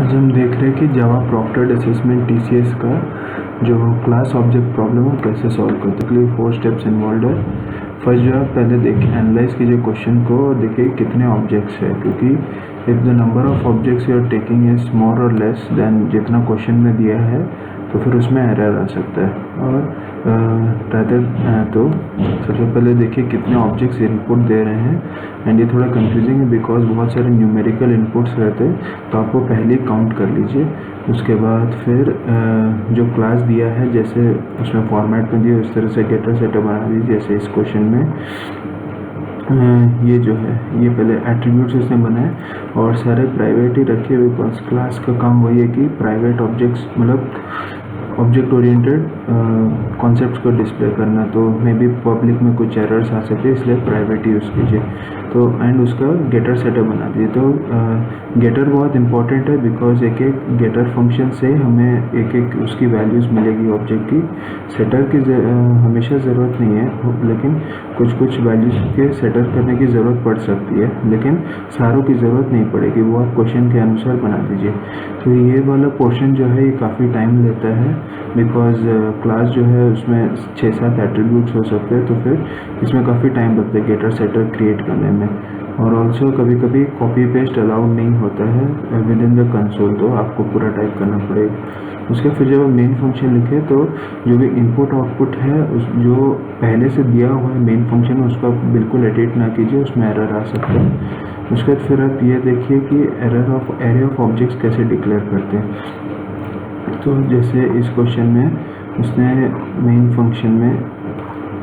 आज हम देख रहे हैं कि जावा प्रॉक्टर्ड असेसमेंट टीसीएस का जो क्लास ऑब्जेक्ट प्रॉब्लम है कैसे सॉल्व करते हैं। लिए 4 स्टेप्स इन्वॉल्व है। फर्स्ट जो है पहले देखिए एनालाइज कीजिए क्वेश्चन को, देखिए कितने ऑब्जेक्ट्स है, क्योंकि if the number of objects you are taking is more or less then जितना क्वेश्चन में दिया है तो फिर उसमें एरर आ सकता है। और तो सबसे पहले देखिए कितने ऑब्जेक्ट्स इनपुट दे रहे हैं। एंड ये थोड़ा कंफ्यूजिंग है बिकॉज बहुत सारे न्यूमेरिकल इनपुट्स रहते हैं, तो आपको पहले ही काउंट कर लीजिए। उसके बाद फिर जो क्लास दिया है जैसे उसमें फॉर्मेट में दिया उस तरह से गेटर सेटअप बना दीजिए। जैसे इस क्वेश्चन में ये जो है ये पहले एट्रीब्यूट्स इसने बनाए और सारे प्राइवेट ही रखे, बिकॉज क्लास का काम वही है कि प्राइवेट ऑब्जेक्ट्स मतलब ऑब्जेक्ट ओरिएंटेड कॉन्सेप्ट्स को डिस्प्ले करना। तो मे बी पब्लिक में कुछ एरर्स आ सकते हैं, इसलिए प्राइवेट यूज़ कीजिए। तो एंड उसका गेटर सेटअप बना दीजिए। तो गेटर बहुत इंपॉर्टेंट है बिकॉज एक एक गेटर फंक्शन से हमें एक एक उसकी वैल्यूज़ मिलेगी ऑब्जेक्ट की। सेटर की हमेशा ज़रूरत नहीं है, लेकिन कुछ कुछ वैल्यूज़ के सेटर करने की ज़रूरत पड़ सकती है, लेकिन सारों की ज़रूरत नहीं पड़ेगी, वो आप क्वेश्चन के अनुसार बना दीजिए। तो ये वाला पोर्शन जो है ये काफ़ी टाइम लेता है बिकॉज क्लास जो है उसमें 6-7 एट्रीब्यूट्स हो सकते हैं, तो फिर इसमें काफ़ी टाइम लगता है गेटर सेटर क्रिएट करने में। और ऑल्सो कभी कभी कॉपी पेस्ट अलाउड नहीं होता है विद इन द कंसोल, तो आपको पूरा टाइप करना पड़ेगा। उसके फिर जब मेन फंक्शन लिखे तो जो भी इनपुट आउटपुट है उस जो पहले से दिया हुआ है मेन फंक्शन उसका बिल्कुल एडिट ना कीजिए, उसमें एरर आ सकता है। उसके बाद फिर आप ये देखिए कि एरे ऑफ ऑब्जेक्ट्स कैसे डिक्लेयर करते हैं। तो जैसे इस क्वेश्चन में उसने मेन फंक्शन में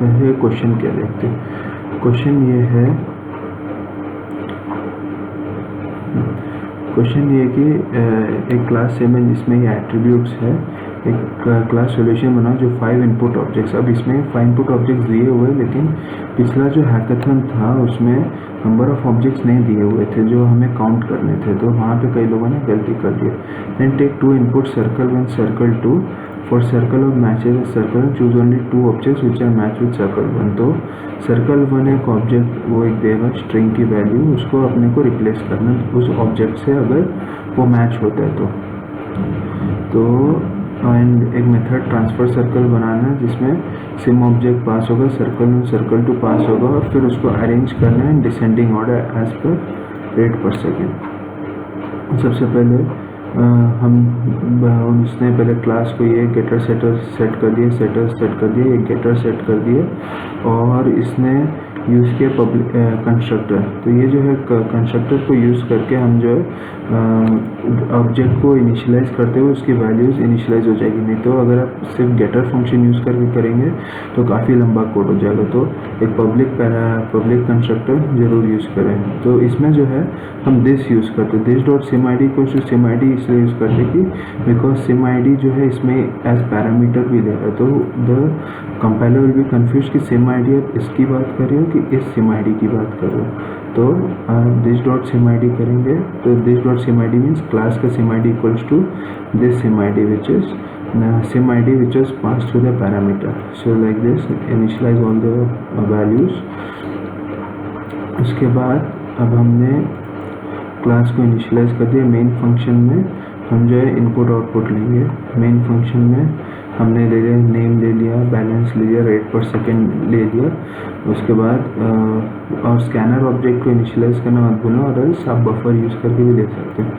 पहले क्वेश्चन क्या देखते हैं। क्वेश्चन ये कि एक क्लास सेम है जिसमें ये एट्रीब्यूट्स है, एक क्लास सॉल्यूशन बना जो 5 इनपुट ऑब्जेक्ट्स। अब इसमें 5 इनपुट ऑब्जेक्ट्स दिए हुए, लेकिन पिछला जो हैकाथन था उसमें नंबर ऑफ ऑब्जेक्ट्स नहीं दिए हुए थे जो हमें काउंट करने थे, तो वहाँ पे कई लोगों ने गलती कर दी। Then take 2 input circle 1 circle 2 for circle of matches circle choose only 2 objects which are match with circle 1। तो सर्कल 1 एक ऑब्जेक्ट वो एक देगा स्ट्रिंग की वैल्यू, उसको अपने को रिप्लेस करना उस ऑब्जेक्ट से अगर वो मैच होता है तो एंड एक मेथड ट्रांसफर सर्कल बनाना है जिसमें सिम ऑब्जेक्ट पास होगा, सर्कल 2 पास होगा और फिर उसको अरेंज करना है descending order as per rate per second. सबसे पहले उसने पहले क्लास को ये गेटर सेटर सेट कर दिए, ये गेटर सेट कर दिए और इसने यूज़ किया पब्लिक कंस्ट्रक्टर। तो ये जो है कंस्ट्रक्टर को यूज़ करके हम जो है ऑब्जेक्ट को इनिशियलाइज करते हुए उसकी वैल्यूज़ इनिशियलाइज हो जाएगी। नहीं तो अगर आप सिर्फ गेटर फंक्शन यूज़ करके करेंगे तो काफ़ी लंबा कोड हो जाएगा। तो एक पब्लिक कंस्ट्रक्टर ज़रूर यूज़ करें। तो इसमें जो है हम दिस यूज़ करते हैं, this dot sim I D को सिम आई डी इसलिए यूज़ करते कि बिकॉज सिम आई डी जो है इसमें एज पैरामीटर भी ले रहा है, तो the compiler will be confuse कि सिम आई डी आप इसकी बात कर रहे हो कि इस सिम आई डी की बात कर रहे हो। तो this dot sim I D करेंगे तो this dot sim I D means class का sim I D equals to this sim I D which is sim id which is passed through the parameter. So like this initialize all the values. उसके बाद अब हमने class को initialise कर दिया। Main function में हम जो है इनपुट आउटपुट लेंगे। मेन फंक्शन में हमने ले लिया नेम, ले लिया बैलेंस, ले लिया रेट पर सेकेंड ले लिया। उसके बाद और स्कैनर ऑब्जेक्ट को इनिशियलाइज करना मत भूलना, और एल्स आप बफर यूज़ करके भी ले सकते हैं।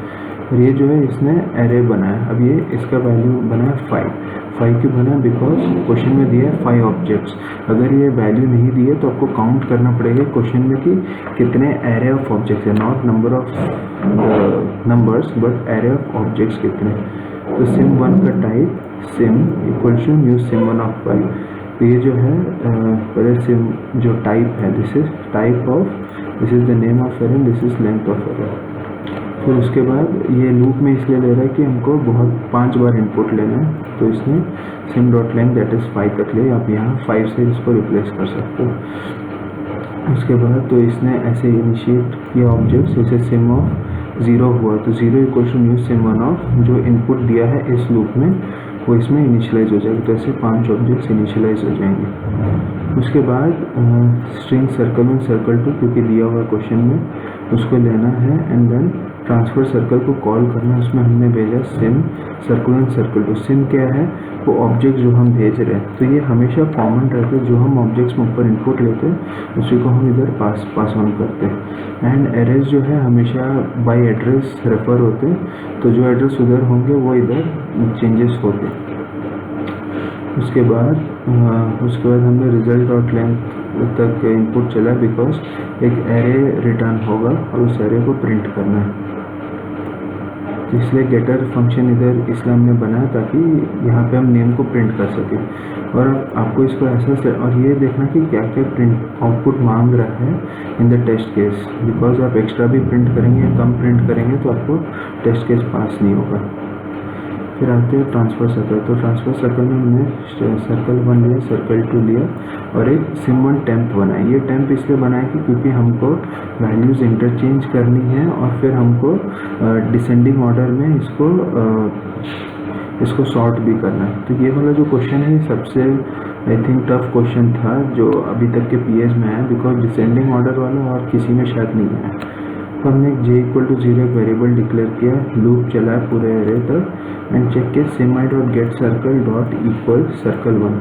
और ये जो है इसने एरे बनाया। अब ये इसका वैल्यू बना है 5 क्यों बना? बिकॉज क्वेश्चन में दिया है 5 ऑब्जेक्ट्स। अगर ये वैल्यू नहीं दी है तो आपको काउंट करना पड़ेगा क्वेश्चन में कि कितने एरे ऑफ ऑब्जेक्ट्स है, not number of numbers but array of objects कितने। तो सिम 1 का type sim equal to new sim 1 of 5। तो ये जो है पहले सिम जो टाइप है this is type of, this is the name of array, this is length of array. फिर उसके बाद ये लूप में इसलिए ले रहा है कि हमको 5 बार इनपुट लेना है, तो इसने SIM dot length that is 5 तक ले। आप यहाँ 5 से इसको रिप्लेस कर सकते हो। उसके बाद तो इसने ऐसे इनिशिएट किया ऑब्जेक्ट्स, जैसे सिम ऑफ 0 हुआ तो 0 equal to new sim 1 of जो इनपुट दिया है इस लूप में वो इसमें इनिशियलाइज हो जाएगा। तो ऐसे 5 ऑब्जेक्ट्स इनिशियलाइज हो जाएंगे। उसके बाद स्ट्रिंग सर्कल 1 सर्कल 2 क्योंकि दिया हुआ क्वेश्चन में उसको लेना है एंड देन ट्रांसफर सर्कल को कॉल करना, उसमें हमने भेजा sim circle and circle two. Sim क्या है, वो ऑब्जेक्ट जो हम भेज रहे हैं, तो ये हमेशा कॉमन रहता है, जो हम ऑब्जेक्ट्स में ऊपर इनपुट लेते हैं उसी को हम इधर पास ऑन करते हैं। एंड एरेज जो है हमेशा बाय एड्रेस रेफर होते हैं, तो जो एड्रेस उधर होंगे वो इधर चेंजेस होते हैं। उसके बाद हमने रिजल्ट डॉट लेंथ तक इनपुट चला, बिकॉज एक एरे रिटर्न होगा और उस एरे को प्रिंट करना है, तो इसलिए गेटर फंक्शन इधर इसलिए हमने बनाया ताकि यहाँ पे हम नेम को प्रिंट कर सकें। और आपको इसको ऐसा से और ये देखना कि क्या क्या प्रिंट आउटपुट मांग रहा है in the test case, because आप एक्स्ट्रा भी प्रिंट करेंगे या कम प्रिंट करेंगे तो आपको टेस्ट केस पास नहीं होगा। फिर आते हैं ट्रांसफर सर्कल। तो ट्रांसफर सर्कल में हमने सर्कल 1 लिया, सर्कल 2 लिया और एक सिम1 टेम्प बनाया। ये टेम्प इसलिए बनाया कि क्योंकि हमको वैल्यूज़ इंटरचेंज करनी है और फिर हमको डिसेंडिंग ऑर्डर में इसको सॉर्ट भी करना है। तो ये वाला जो क्वेश्चन है सबसे आई थिंक टफ क्वेश्चन था जो अभी तक के पीएच में है, बिकॉज डिसेंडिंग ऑर्डर वाला और किसी में शायद नहीं है। तो हमने j=0 एक वेरिएबल डिक्लेयर किया, लूप चला पूरे एरे तक एंड चेक किया semi.getCircle.equal circle1।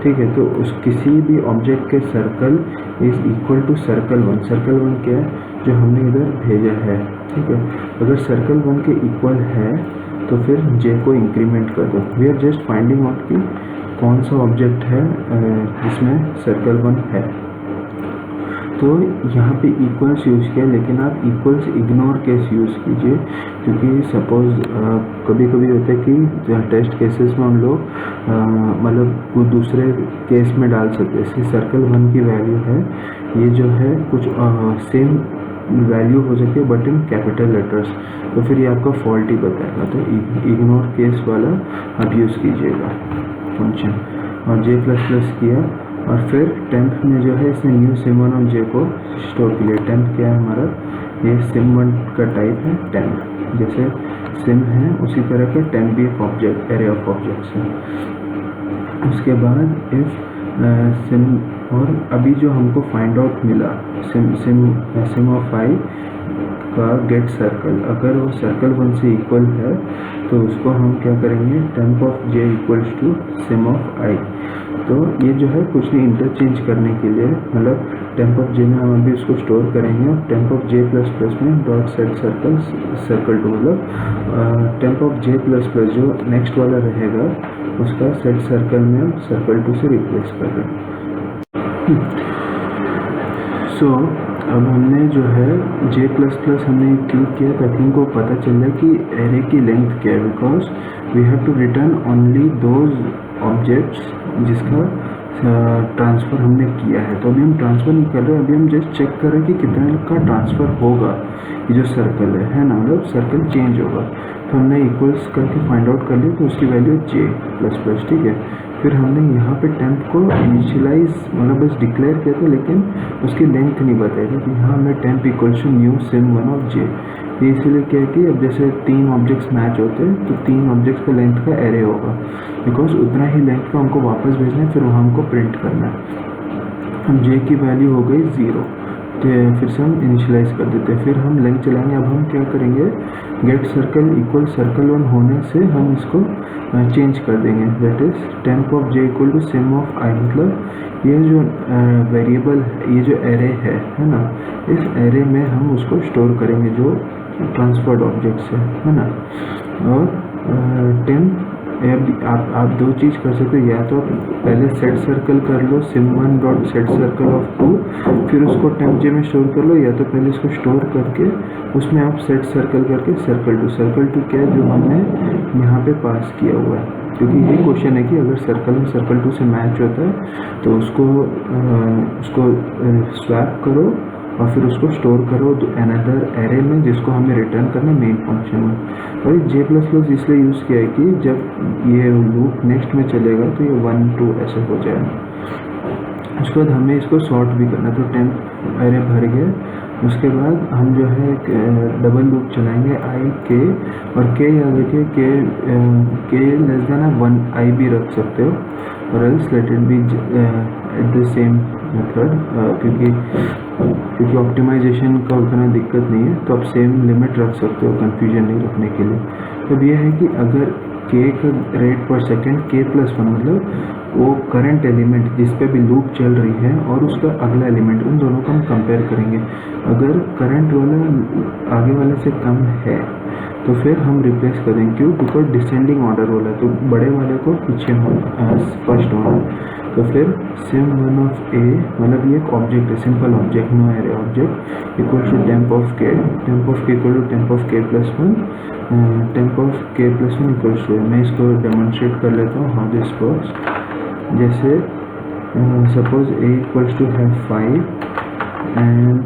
ठीक है, तो उस किसी भी ऑब्जेक्ट के सर्कल इज इक्वल टू सर्कल1। सर्कल1 क्या है, जो हमने इधर भेजा है। ठीक है, अगर सर्कल1 के इक्वल है तो फिर j को इंक्रीमेंट कर दो। We are just finding out कि कौन सा ऑब्जेक्ट है जिसमें सर्कल1 है। तो यहाँ पे इक्वल्स यूज़ किया, लेकिन आप इक्वल्स इग्नोर केस यूज़ कीजिए, क्योंकि सपोज़ कभी कभी होता है कि टेस्ट केसेस में हम लोग मतलब कोई दूसरे केस में डाल सकते हैं। जैसे सर्कल1 की वैल्यू है, ये जो है कुछ सेम वैल्यू हो सकती है बट इन कैपिटल लेटर्स, तो फिर ये आपका फॉल्ट ही बताएगा। तो इग्नोर केस वाला आप यूज़ कीजिएगा फंक्शन। और j++ किया और फिर टेम्प में जो है इसने न्यू सिम1 और j को स्टोर के लिए। टेम्प क्या है हमारा, ये सिम1 का टाइप है टेम्प, जैसे सिम है उसी तरह का टेम्प भी एक ऑब्जेक्ट एरे ऑफ ऑब्जेक्ट्स है। उसके बाद इफ सिम, और अभी जो हमको फाइंड आउट मिला सिम ऑफ i का गेट सर्कल, अगर वो सर्कल1 से इक्वल है तो उसको हम क्या करेंगे, temp of j equals to sim of i। तो ये जो है कुछ नहीं इंटरचेंज करने के लिए, मतलब टेम्प ऑफ j में हम अभी उसको स्टोर करेंगे और टेम्प ऑफ j++ में डॉट सेट सर्कल टू, मतलब टेम्प ऑफ j++ जो नेक्स्ट वाला रहेगा उसका सेट सर्कल में हम सर्कल 2 से रिप्लेस कर रहे हैं। सो अब हमने जो है j++ हमने क्यों किया, ताकि हमको पता चल जाए कि एरे की लेंथ क्या है, because we have to return only those objects जिसका ट्रांसफ़र हमने किया है। तो अभी हम ट्रांसफ़र नहीं कर रहे, अभी हम जस्ट चेक कर रहे हैं कि कितने का ट्रांसफ़र होगा। ये जो सर्कल है ना, मतलब सर्कल चेंज होगा। तो हमने इक्वल्स करके फाइंड आउट कर लिया, तो उसकी वैल्यू j++। ठीक है, फिर हमने यहाँ पे टेम्प को इनिशियलाइज मतलब बस डिक्लेयर किया था, लेकिन उसकी लेंथ नहीं बताई थी। यहाँ हमने temp equals to new sim one of j। ये इसीलिए क्या है कि अब जैसे 3 ऑब्जेक्ट्स मैच होते हैं तो 3 ऑब्जेक्ट्स का लेंथ का एरे होगा, बिकॉज उतना ही लेंथ का हमको वापस भेजना है, फिर वहाँ हमको प्रिंट करना है। हम j की वैल्यू हो गई 0, तो फिर से हम इनिशियलाइज कर देते हैं। फिर हम लेंथ चलाएंगे। अब हम क्या करेंगे, गेट सर्कल इक्वल सर्कल1 होने से हम इसको चेंज कर देंगे, that is temp of j equal to sim of i। मतलब ये जो वेरिएबल ये जो एरे है ना, इस एरे में हम उसको स्टोर करेंगे जो ट्रांसफर्ड ऑब्जेक्ट्स है ना। और टेम्प आप 2 चीज़ कर सकते हो, या तो आप पहले सेट सर्कल कर लो सिम1 डॉट सेट सर्कल ऑफ 2, फिर उसको टेम्प j में स्टोर कर लो, या तो पहले इसको स्टोर करके उसमें आप सेट सर्कल करके सर्कल 2 क्या है जो हमने यहाँ पे पास किया हुआ है। क्योंकि ये क्वेश्चन है कि अगर सर्कल में सर्कल 2 से मैच होता है तो उसको स्वैप करो और फिर उसको स्टोर करो अनदर एरे में, जिसको हमें रिटर्न करना है मेन फंक्शन में। और j++ इसलिए यूज़ किया है कि जब ये लूप नेक्स्ट में चलेगा तो ये 1 2 ऐसे हो जाएगा। उसके बाद हमें इसको सॉर्ट भी करना, तो टेम्प एरे भर गया। उसके बाद हम जो है डबल लूप चलाएंगे i k, और k याद रखिए k लेस देन 1 i भी रख सकते हो, और else let it be at the same method, क्योंकि क्योंकि ऑप्टिमाइजेशन का उतना दिक्कत नहीं है, तो आप सेम लिमिट रख सकते हो कन्फ्यूजन नहीं रखने के लिए। तब यह है कि अगर k का रेट पर सेकेंड k+1 मतलब वो करंट एलिमेंट जिस पे भी लूप चल रही है और उसका अगला एलिमेंट, उन दोनों को हम कंपेयर करेंगे। अगर करंट वाला आगे वाले से कम है तो फिर हम रिप्लेस करेंगे, क्यों? बिकॉज डिसेंडिंग ऑर्डर वाला, तो बड़े वाले को पीछे होना, फर्स्ट होना। तो फिर sim1 of a मतलब ये एक ऑब्जेक्ट है, simple object, no array object, equal to temp of k equal to temp of k+1, temp of k+1 equal to. मैं इसको डेमोन्स्ट्रेट कर लेता हूँ हाउ दिस वर्क्स। जैसे suppose a equals to have 5 and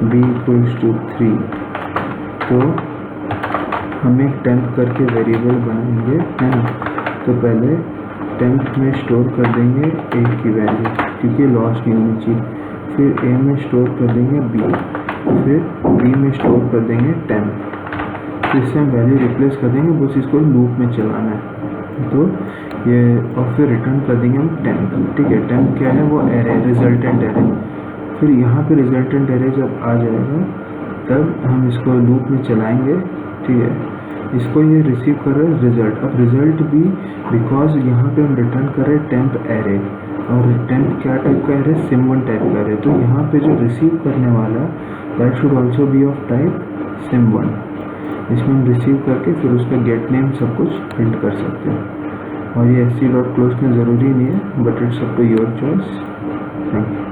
b equals to 3, तो हम एक temp करके वेरिएबल बनाएंगे, है ना। तो पहले temp में स्टोर कर देंगे a की वैल्यू, क्योंकि लॉस नहीं होनी चाहिए। फिर a में स्टोर कर देंगे b, फिर b में स्टोर कर देंगे temp। तो इससे हम वैल्यू रिप्लेस कर देंगे, बस इसको लूप में चलाना है। तो ये और फिर रिटर्न कर देंगे हम temp, ठीक है। temp क्या है? वो एरे, रिजल्टेंट एरे। फिर यहाँ पे रिजल्टेंट एरे जब आ जाएगा तब हम इसको लूप में चलाएंगे, ठीक है। इसको ये रिसीव कर रहे हैं रिजल्ट। अब रिजल्ट भी बिकॉज यहाँ पे हम रिटर्न कर रहे हैं टेम्प एरे, और टेम्प क्या टाइप का एरे? sim1 टाइप का एरे। तो यहाँ पे जो रिसीव करने वाला that should also be of type sim1। इसमें हम रिसीव करके फिर उसका गेट नेम सब कुछ प्रिंट कर सकते हैं। और ये sc.close में ज़रूरी नहीं है, but it's up to your choice. Thank you.